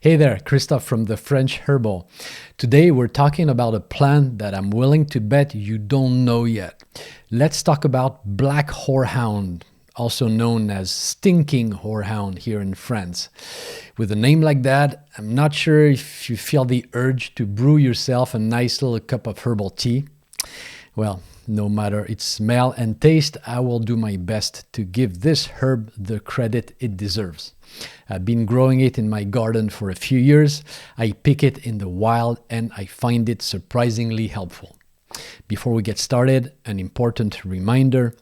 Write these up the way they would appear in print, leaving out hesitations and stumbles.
Hey there, Christophe from the French Herbal. Today we're talking about a plant that I'm willing to bet you don't know yet. Let's talk about black horehound, also known as stinking horehound here in France. With a name like that, I'm not sure if you feel the urge to brew yourself a nice little cup of herbal tea. Well, no matter its smell and taste, I will do my best to give this herb the credit it deserves. I've been growing it in my garden for a few years. I pick it in the wild and I find it surprisingly helpful. Before we get started, an important reminder: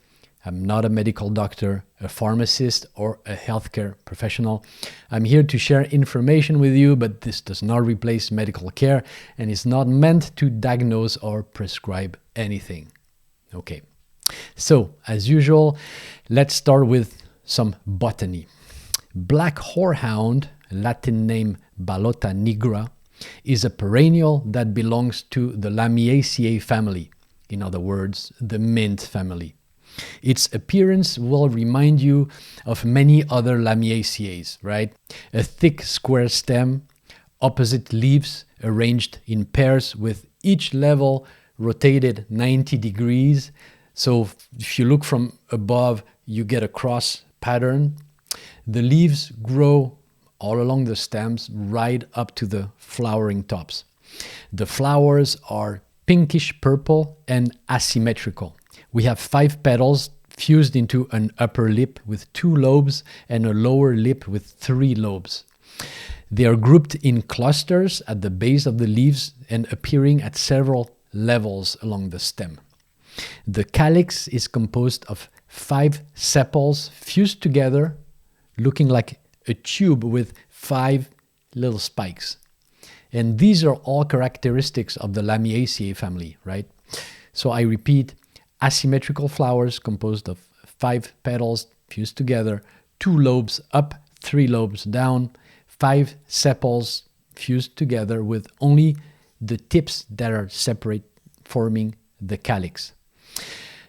I'm not a medical doctor, a pharmacist, or a healthcare professional. I'm here to share information with you, but this does not replace medical care and is not meant to diagnose or prescribe anything. Okay, so as usual, let's start with some botany. Black horehound, Latin name Ballota nigra, is a perennial that belongs to the Lamiaceae family. In other words, the mint family. Its appearance will remind you of many other Lamiaceae, right? A thick square stem, opposite leaves arranged in pairs with each level rotated 90 degrees. So if you look from above, you get a cross pattern. The leaves grow all along the stems right up to the flowering tops. The flowers are pinkish purple and asymmetrical. We have 5 petals fused into an upper lip with 2 lobes and a lower lip with 3 lobes. They are grouped in clusters at the base of the leaves and appearing at several levels along the stem. The calyx is composed of 5 sepals fused together, looking like a tube with 5 little spikes. And these are all characteristics of the Lamiaceae family, right? So I repeat, asymmetrical flowers composed of 5 petals fused together, 2 lobes up, 3 lobes down, 5 sepals fused together with only the tips that are separate, forming the calyx.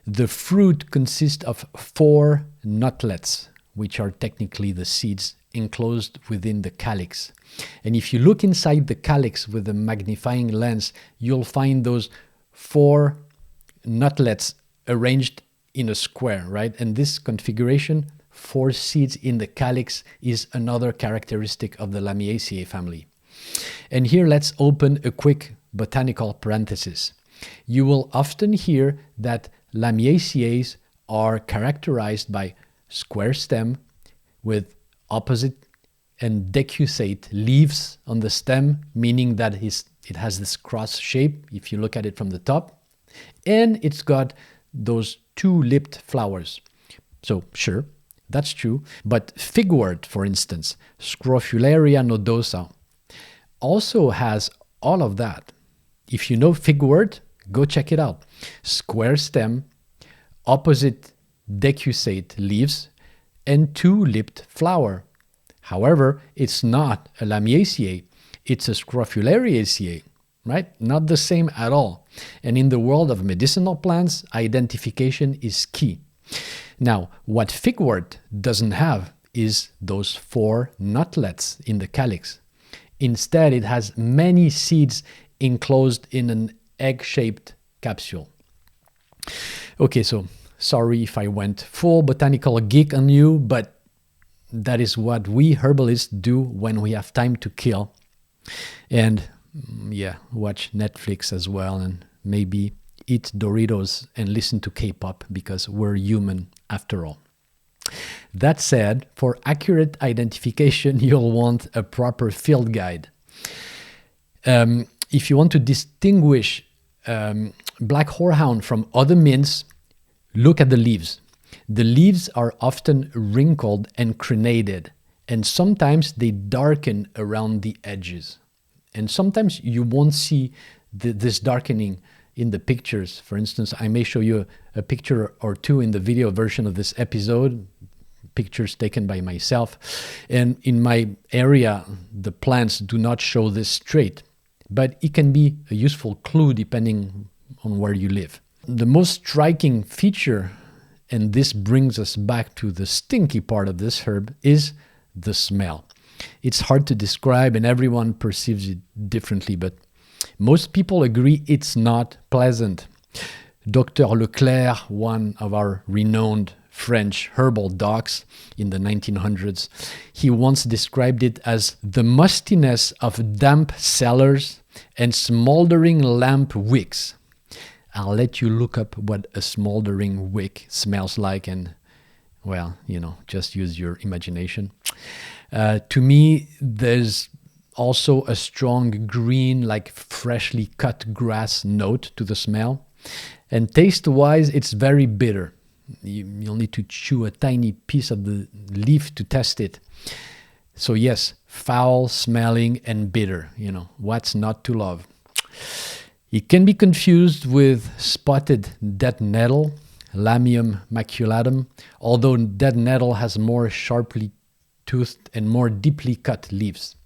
The fruit consists of 4 nutlets, which are technically the seeds enclosed within the calyx. And if you look inside the calyx with a magnifying lens, you'll find those 4 nutlets arranged in a square, right? And this configuration, 4 seeds in the calyx, is another characteristic of the Lamiaceae family. And here let's open a quick botanical parenthesis. You will often hear that Lamiaceae are characterized by square stem with opposite and decussate leaves on the stem, meaning that it has this cross shape if you look at it from the top, and it's got those 2-lipped flowers. So sure, that's true, but figwort, for instance, Scrofularia nodosa, also has all of that. If you know figwort, go check it out. Square stem, opposite decussate leaves, and 2-lipped flower. However, it's not a Lamiaceae, it's a Scrofulariaceae, right? Not the same at all. And in the world of medicinal plants, identification is key. Now, what figwort doesn't have is those 4 nutlets in the calyx. Instead, it has many seeds enclosed in an egg-shaped capsule. Okay, so sorry if I went full botanical geek on you, but that is what we herbalists do when we have time to kill. And yeah, watch Netflix as well, and maybe eat Doritos and listen to K-pop, because we're human after all. That said, for accurate identification, you'll want a proper field guide. If you want to distinguish black horehound from other mints, look at the leaves. The leaves are often wrinkled and crenated, and sometimes they darken around the edges. And sometimes you won't see this darkening in the pictures. For instance, I may show you a picture or two in the video version of this episode, pictures taken by myself. And in my area, the plants do not show this straight, but it can be a useful clue depending on where you live. The most striking feature, and this brings us back to the stinky part of this herb, is the smell. It's hard to describe and everyone perceives it differently, but most people agree it's not pleasant. Dr. Leclerc, one of our renowned French herbal docs in the 1900s, he once described it as the mustiness of damp cellars and smoldering lamp wicks. I'll let you look up what a smoldering wick smells like and, well, just use your imagination. To me, there's also a strong green, like freshly cut grass note to the smell. And taste-wise, it's very bitter. You'll need to chew a tiny piece of the leaf to test it. So yes, foul smelling and bitter. What's not to love? It can be confused with spotted dead nettle, Lamium maculatum, although dead nettle has more sharply toothed and more deeply cut leaves.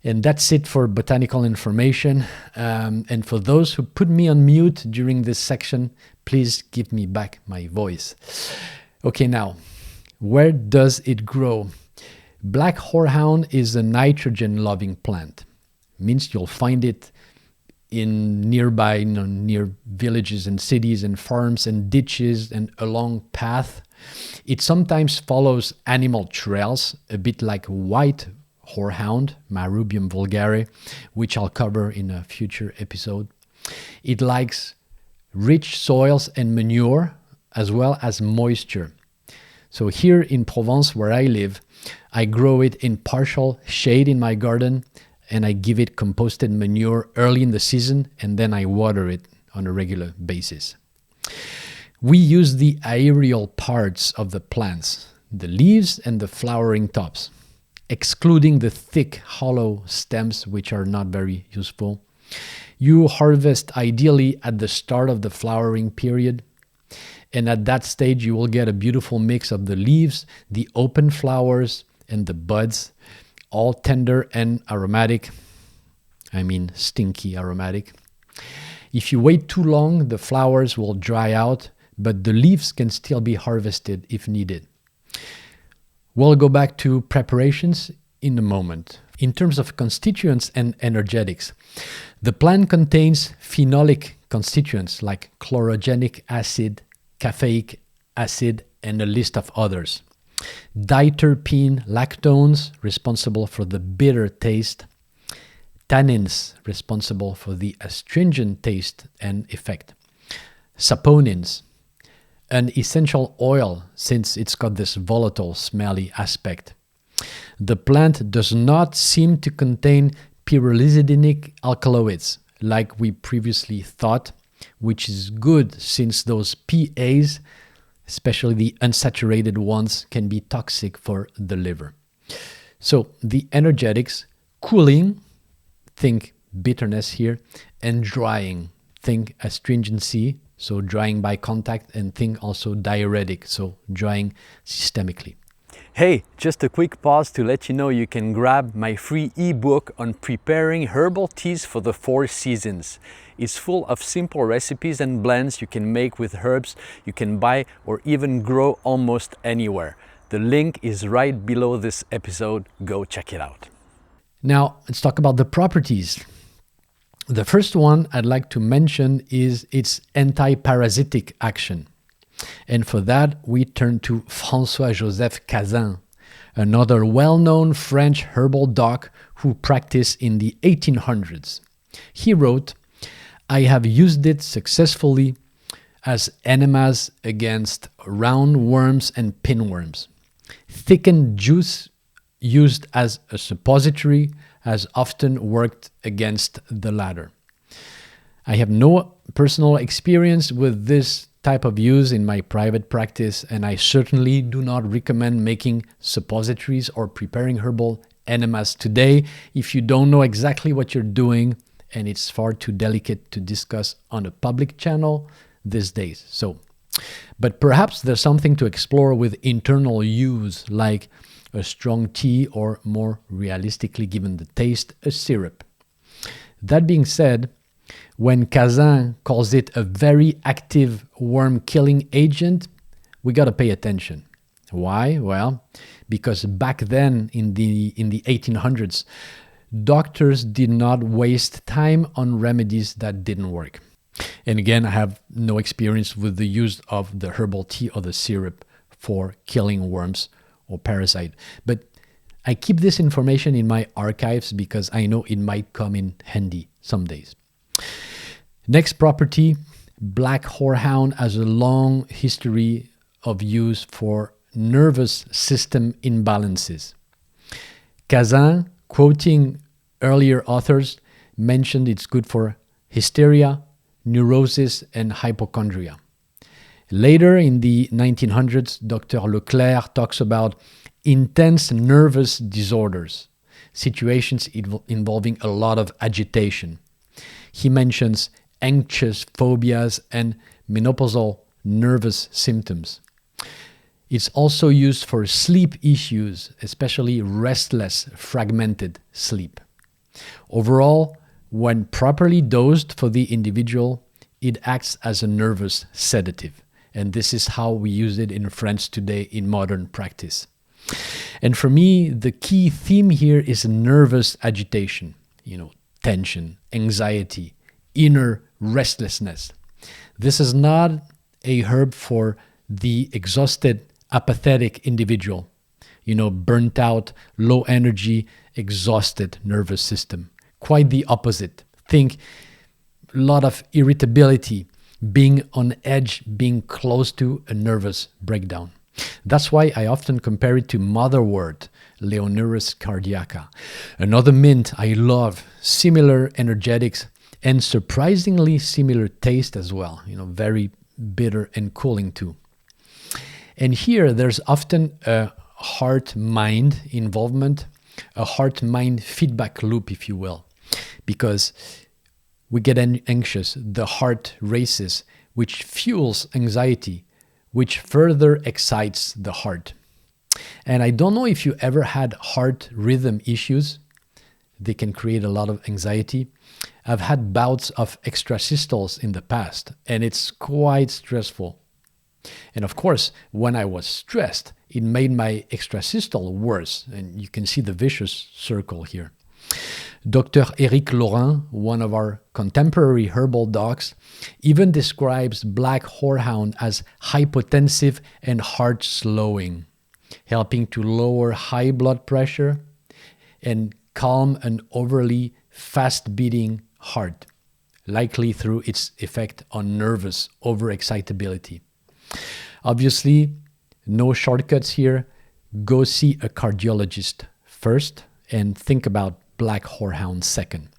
And that's it for botanical information. And for those who put me on mute during this section, please give me back my voice. Okay, now, where does it grow? Black horehound is a nitrogen-loving plant. Means you'll find it in nearby, near villages and cities and farms and ditches and along paths. It sometimes follows animal trails, a bit like white horehound, Marubium vulgare, which I'll cover in a future episode. It likes rich soils and manure, as well as moisture. So here in Provence, where I live, I grow it in partial shade in my garden, and I give it composted manure early in the season, and then I water it on a regular basis. We use the aerial parts of the plants, the leaves and the flowering tops, excluding the thick, hollow stems, which are not very useful. You harvest ideally at the start of the flowering period, and at that stage you will get a beautiful mix of the leaves, the open flowers, and the buds, all tender and aromatic. I mean stinky aromatic. If you wait too long, the flowers will dry out, but the leaves can still be harvested if needed. We'll go back to preparations in a moment. In terms of constituents and energetics, the plant contains phenolic constituents like chlorogenic acid, caffeic acid, and a list of others. Diterpene lactones, responsible for the bitter taste. Tannins, responsible for the astringent taste and effect. Saponins, an essential oil since it's got this volatile, smelly aspect. The plant does not seem to contain pyrrolizidinic alkaloids like we previously thought, which is good since those PAs, especially the unsaturated ones, can be toxic for the liver. So the energetics, cooling, think bitterness here, and drying, think astringency, so drying by contact, and think also diuretic, so drying systemically. Hey, just a quick pause to let you know you can grab my free ebook on preparing herbal teas for the 4 seasons. It's full of simple recipes and blends you can make with herbs you can buy or even grow almost anywhere. The link is right below this episode. Go check it out. Now, let's talk about the properties. The first one I'd like to mention is its antiparasitic action. And for that, we turn to François-Joseph Cazin, another well-known French herbal doc who practiced in the 1800s. He wrote, "I have used it successfully as enemas against roundworms and pinworms. Thickened juice used as a suppository has often worked against the latter. I have no personal experience with this type of use in my private practice, and I certainly do not recommend making suppositories or preparing herbal enemas today if you don't know exactly what you're doing, and it's far too delicate to discuss on a public channel these days. But perhaps there's something to explore with internal use, like a strong tea or, more realistically given the taste, a syrup. That being said, when Cazin calls it a very active worm-killing agent, we got to pay attention. Why? Well, because back then in the 1800s, doctors did not waste time on remedies that didn't work. And again, I have no experience with the use of the herbal tea or the syrup for killing worms or parasite. But I keep this information in my archives because I know it might come in handy some days. Next property, black horehound has a long history of use for nervous system imbalances. Kazan, quoting earlier authors, mentioned it's good for hysteria, neurosis, and hypochondria. Later in the 1900s, Dr. Leclerc talks about intense nervous disorders, situations involving a lot of agitation. He mentions anxious phobias and menopausal nervous symptoms. It's also used for sleep issues, especially restless, fragmented sleep. Overall, when properly dosed for the individual, it acts as a nervous sedative. And this is how we use it in France today in modern practice. And for me, the key theme here is nervous agitation, tension, anxiety, inner restlessness. This is not a herb for the exhausted, apathetic individual, burnt out, low energy, exhausted nervous system. Quite the opposite. Think a lot of irritability, being on edge, being close to a nervous breakdown. That's why I often compare it to motherwort, Leonurus cardiaca. Another mint I love, similar energetics and surprisingly similar taste as well, very bitter and cooling too. And here there's often a heart-mind involvement, a heart-mind feedback loop, if you will, because we get anxious, the heart races, which fuels anxiety, which further excites the heart. And I don't know if you ever had heart rhythm issues. They can create a lot of anxiety. I've had bouts of extrasystoles in the past, and it's quite stressful. And of course, when I was stressed, it made my extrasystole worse. And you can see the vicious circle here. Dr. Éric Laurin, one of our contemporary herbal docs, even describes black horehound as hypotensive and heart slowing, helping to lower high blood pressure and calm an overly fast-beating heart, likely through its effect on nervous overexcitability. Obviously, no shortcuts here. Go see a cardiologist first and think about black horehound second.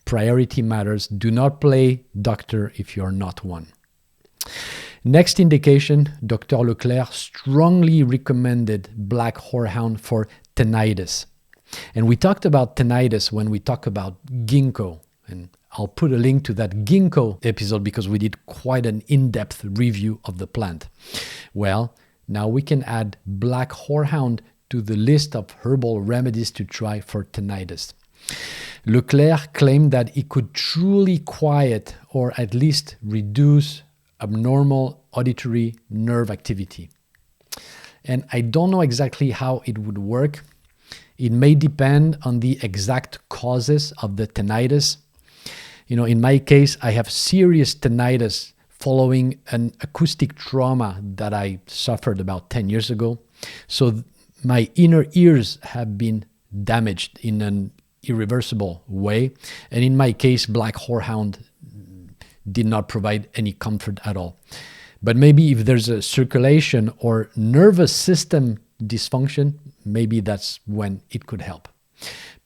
Priority matters. Do not play doctor if you're not one. Next indication, Dr. Leclerc strongly recommended black horehound for tinnitus. And we talked about tinnitus when we talk about ginkgo. And I'll put a link to that ginkgo episode because we did quite an in-depth review of the plant. Well, now we can add black horehound to the list of herbal remedies to try for tinnitus. Leclerc claimed that it could truly quiet or at least reduce abnormal auditory nerve activity. And I don't know exactly how it would work. It may depend on the exact causes of the tinnitus. In my case, I have serious tinnitus following an acoustic trauma that I suffered about 10 years ago. So my inner ears have been damaged in an irreversible way. And in my case, black horehound did not provide any comfort at all. But maybe if there's a circulation or nervous system dysfunction, maybe that's when it could help.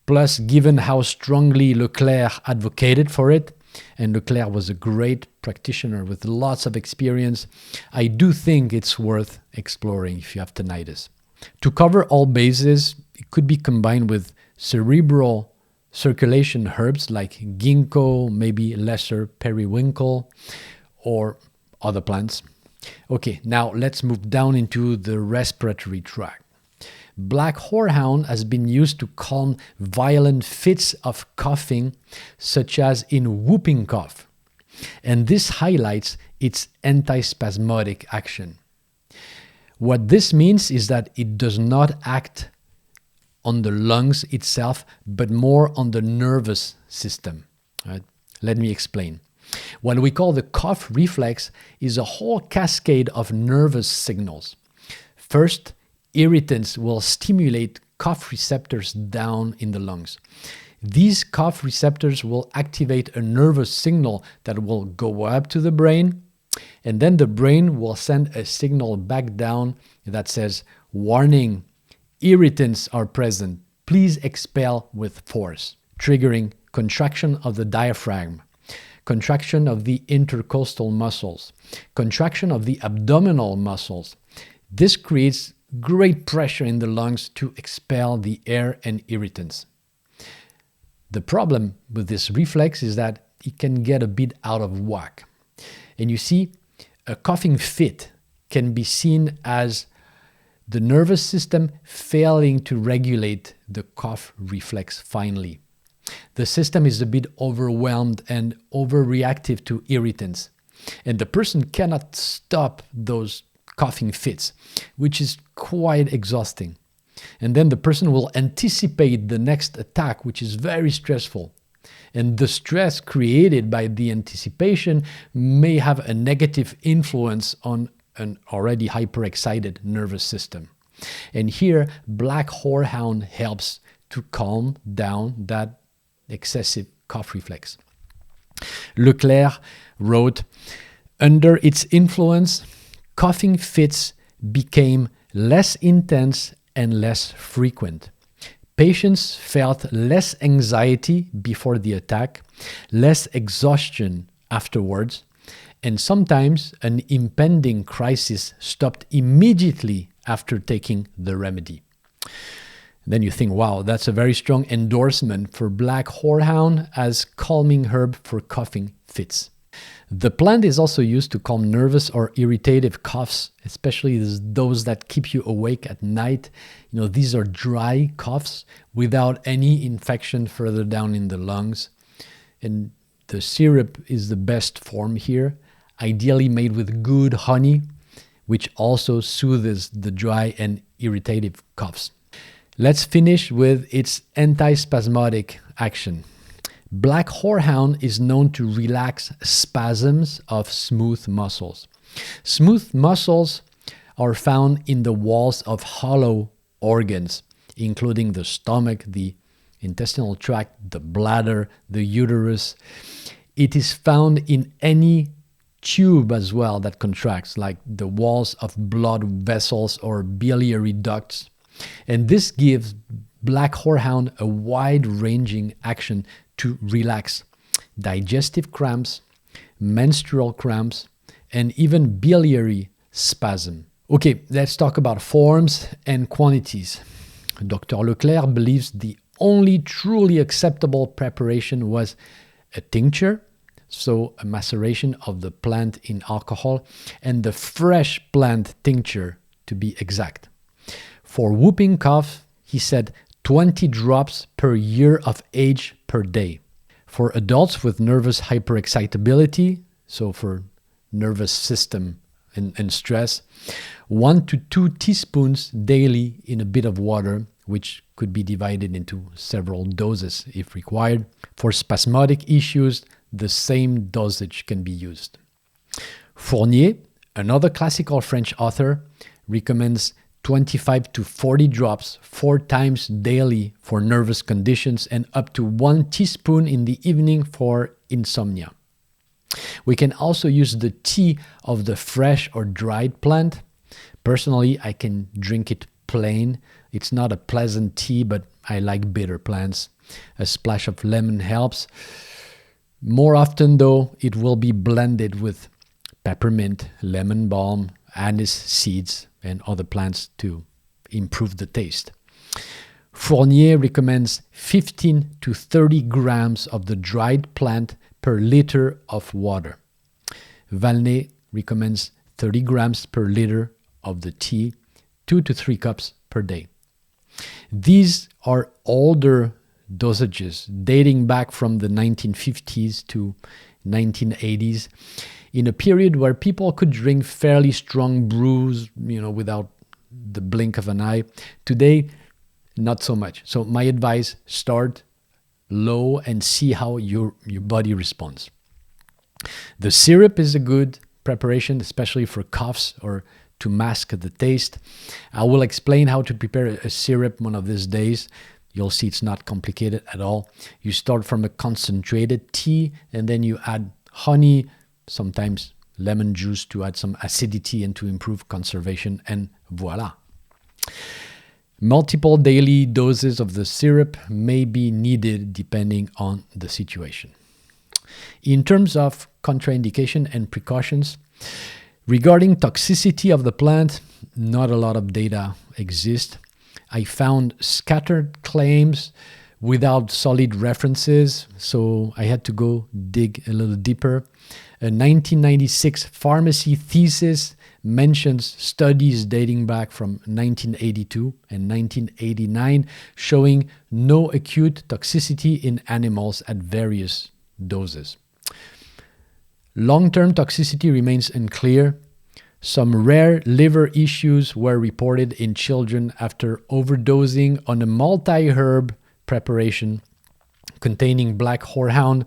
Plus, given how strongly Leclerc advocated for it, and Leclerc was a great practitioner with lots of experience, I do think it's worth exploring if you have tinnitus. To cover all bases, it could be combined with cerebral circulation herbs like ginkgo, maybe lesser periwinkle, or other plants. Okay, now let's move down into the respiratory tract. Black horehound has been used to calm violent fits of coughing, such as in whooping cough. And this highlights its antispasmodic action. What this means is that it does not act on the lungs itself, but more on the nervous system. Right? Let me explain. What we call the cough reflex is a whole cascade of nervous signals. First, irritants will stimulate cough receptors down in the lungs. These cough receptors will activate a nervous signal that will go up to the brain, and then the brain will send a signal back down that says, warning, irritants are present. Please expel with force, triggering contraction of the diaphragm, contraction of the intercostal muscles, contraction of the abdominal muscles. This creates great pressure in the lungs to expel the air and irritants. The problem with this reflex is that it can get a bit out of whack. And you see, a coughing fit can be seen as the nervous system failing to regulate the cough reflex finally. The system is a bit overwhelmed and overreactive to irritants, and the person cannot stop those coughing fits, which is quite exhausting. And then the person will anticipate the next attack, which is very stressful. And the stress created by the anticipation may have a negative influence on an already hyperexcited nervous system. And here, Black Horehound helps to calm down that excessive cough reflex. Leclerc wrote, under its influence, coughing fits became less intense and less frequent. Patients felt less anxiety before the attack, less exhaustion afterwards, and sometimes an impending crisis stopped immediately after taking the remedy. Then you think, wow, that's a very strong endorsement for Black Horehound as calming herb for coughing fits. The plant is also used to calm nervous or irritative coughs, especially those that keep you awake at night. These are dry coughs without any infection further down in the lungs. And the syrup is the best form here, ideally made with good honey, which also soothes the dry and irritative coughs. Let's finish with its antispasmodic action. Black Horehound is known to relax spasms of smooth muscles. Smooth muscles are found in the walls of hollow organs, including the stomach, the intestinal tract, the bladder, the uterus. It is found in any tube as well that contracts, like the walls of blood vessels or biliary ducts. And this gives Black Horehound a wide-ranging action to relax digestive cramps, menstrual cramps, and even biliary spasm. Okay, let's talk about forms and quantities. Dr. Leclerc believes the only truly acceptable preparation was a tincture, so a maceration of the plant in alcohol, and the fresh plant tincture to be exact. For whooping cough, he said 20 drops per year of age per day. For adults with nervous hyperexcitability, so for nervous system and stress, 1 to 2 teaspoons daily in a bit of water, which could be divided into several doses if required. For spasmodic issues, the same dosage can be used. Fournier, another classical French author, recommends 25 to 40 drops 4 times daily for nervous conditions and up to 1 teaspoon in the evening for insomnia. We can also use the tea of the fresh or dried plant. Personally, I can drink it plain. It's not a pleasant tea, but I like bitter plants. A splash of lemon helps. More often, though, it will be blended with peppermint, lemon balm, anise seeds, and other plants to improve the taste. Fournier recommends 15 to 30 grams of the dried plant per liter of water. Valnet recommends 30 grams per liter of the tea, 2 to 3 cups per day. These are older dosages dating back from the 1950s to 1980s, in a period where people could drink fairly strong brews, without the blink of an eye. Today, not so much. So my advice, start low and see how your body responds. The syrup is a good preparation, especially for coughs or to mask the taste. I will explain how to prepare a syrup one of these days. You'll see it's not complicated at all. You start from a concentrated tea, and then you add honey, sometimes lemon juice to add some acidity and to improve conservation, and voila. Multiple daily doses of the syrup may be needed depending on the situation. In terms of contraindication and precautions, regarding toxicity of the plant, not a lot of data exist. I found scattered claims without solid references, so I had to go dig a little deeper. A 1996 pharmacy thesis mentions studies dating back from 1982 and 1989 showing no acute toxicity in animals at various doses. Long-term toxicity remains unclear. Some rare liver issues were reported in children after overdosing on a multi-herb preparation containing black horehound,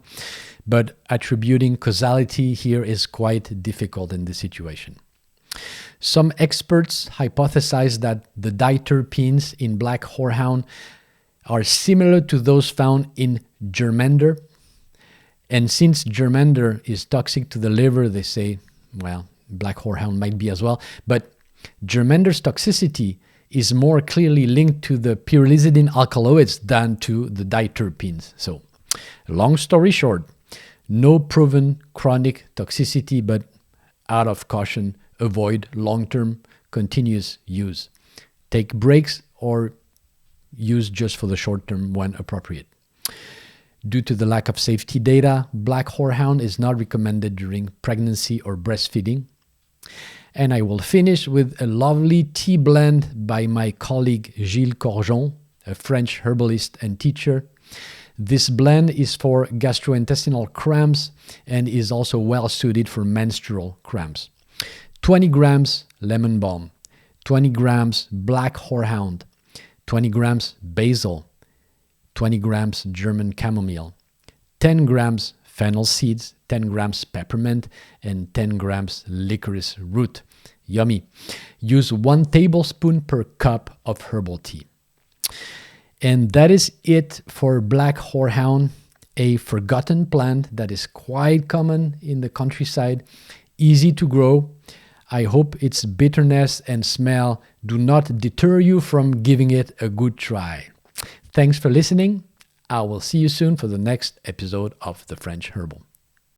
but attributing causality here is quite difficult in this situation. Some experts hypothesize that the diterpenes in black horehound are similar to those found in germander. And since germander is toxic to the liver, they say, well, black horehound might be as well. But germander's toxicity is more clearly linked to the pyrrolizidine alkaloids than to the diterpenes. So, long story short, no proven chronic toxicity, but out of caution, avoid long-term continuous use. Take breaks or use just for the short term when appropriate. Due to the lack of safety data, black horehound is not recommended during pregnancy or breastfeeding. And I will finish with a lovely tea blend by my colleague Gilles Corjon, a French herbalist and teacher. This blend is for gastrointestinal cramps and is also well suited for menstrual cramps. 20 grams lemon balm, 20 grams black horehound, 20 grams basil, 20 grams German chamomile, 10 grams fennel seeds, 10 grams peppermint, and 10 grams licorice root. Yummy. Use 1 tablespoon per cup of herbal tea. And that is it for black horehound, a forgotten plant that is quite common in the countryside, easy to grow. I hope its bitterness and smell do not deter you from giving it a good try. Thanks for listening. I will see you soon for the next episode of The French Herbal.